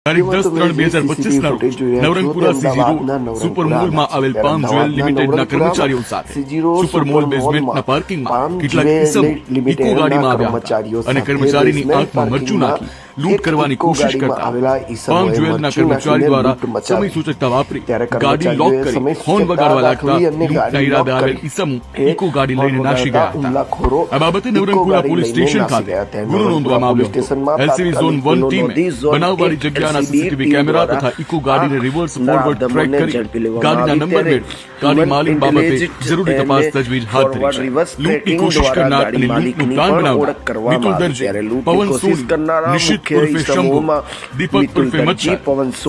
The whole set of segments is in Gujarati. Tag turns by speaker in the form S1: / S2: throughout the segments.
S1: તારીખ 10/3/2025 ના રોજ નવરંગપુરા સીજી સુપર મોલમાં આવેલ પામ જ્વેલ લિમિટેડના કર્મચારીઓ સાથે સુપર મોલ બેઝમેન્ટના પાર્કિંગમાં કેટલાક ઇસમો ઇકો ગાડીમાં આવ્યા હતા અને કર્મચારીની આંખમાં મરચું નાખી લૂંટ કરવાની કોશિશ કરતા પામ જ્વેલના કર્મચારી દ્વારા સમય સૂચકતા વાપરી ગાડી લોક કરી હોર્ન વગાડવા લાગતા લૂંટના ઈરાદે આવેલ ઇસમો ઇકો ગાડી લઈને નાસી ગયા હતા। આ બાબતે નવરંગપુરા પોલીસ સ્ટેશન ખાતે ગુનો નોંધવામાં આવ્યો હતો। એલસીબી ઝોન 1 ટીમે બનાવવાળી જગ્યાના સીસીટીવી કેમેરા તથા ઇકો ગાડીને રિવર્સ ફોરવર્ડ ટ્રેક કરી ગાડીના નંબર મેળવી ગાડી માલિક બાબતે જરૂરી તપાસ તજવીજ હાથ ધરી છે। લૂંટની કોશિશ કરનાર અને લૂંટનું પ્લાન બનાવનાર મિતુલ દરજી, પવન સોની, નિશિત ઉર્ફે શંભુ, દીપક ઉર્ફે મચ્છર,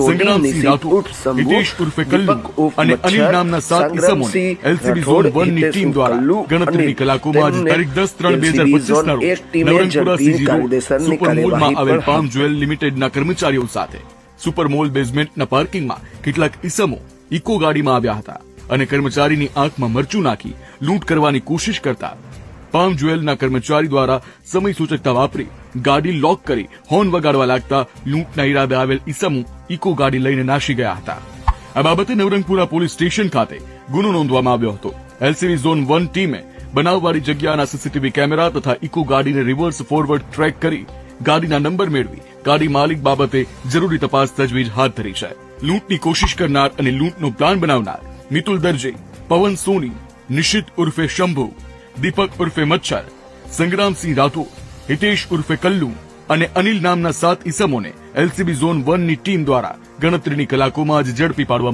S1: સંગ્રામસિંહ રાઠોડ, હિતેશ ઉર્ફે કલ્લુ અને અનિલ નામના 7 ઇસમોને એલસીબી ઝોન 1 ની ટીમ દ્વારા ગણતરીની કલાકોમાં જ તારીખ 10/3/2025 ના રોજ નવરંગપુરા સીજી રોડ સુપર મોલમાં આવેલ પામ જ્વેલ લિમિટેડના કર્મચારીઓ સાથે સુપર મોલ બેઝમેન્ટના પાર્કિંગમાં કેટલાક ઇસમો ઇકો ગાડીમાં આવ્યા હતા અને કર્મચારીની આંખમાં મરચું નાખી લૂંટ કરવાની કોશિશ કરતા પામ જ્વેલના કર્મચારી દ્વારા સમય સૂચકતા વાપરી ગાડી લોક કરી હોર્ન વગાડવા લાગતા લૂંટના ઈરાદે આવેલ ઇસમો ઇકો ગાડી લઈને નાસી ગયા હતા। આ બાબતે નવરંગપુરા પોલીસ સ્ટેશન ખાતે ગુનો નોંધવામાં આવ્યો હતો। એલસીબી ઝોન 1 ટીમે બનાવવાળી જગ્યાના સીસીટીવી કેમેરા તથા ઇકો ગાડીને રિવર્સ ફોરવર્ડ ટ્રેક કરી ગાડીના નંબર મેળવી ગાડી માલિક બાબતે જરૂરી તપાસ તજવીજ હાથ ધરી છે। લૂંટની કોશિશ કરનાર અને લૂંટનો પ્લાન બનાવનાર મિતુલ દરજી, પવન સોની, નિશિત ઉર્ફે શંભુ, દીપક ઉર્ફે મચ્છર, સંગ્રામસિંહ રાઠોડ, હિતેશ ઉર્ફે કલ્લુ અને અનિલ નામના 7 ઇસમોને એલસીબી ઝોન 1 ની ટીમ દ્વારા ગણતરીની કલાકોમાં જ ઝડપી પાડવામાં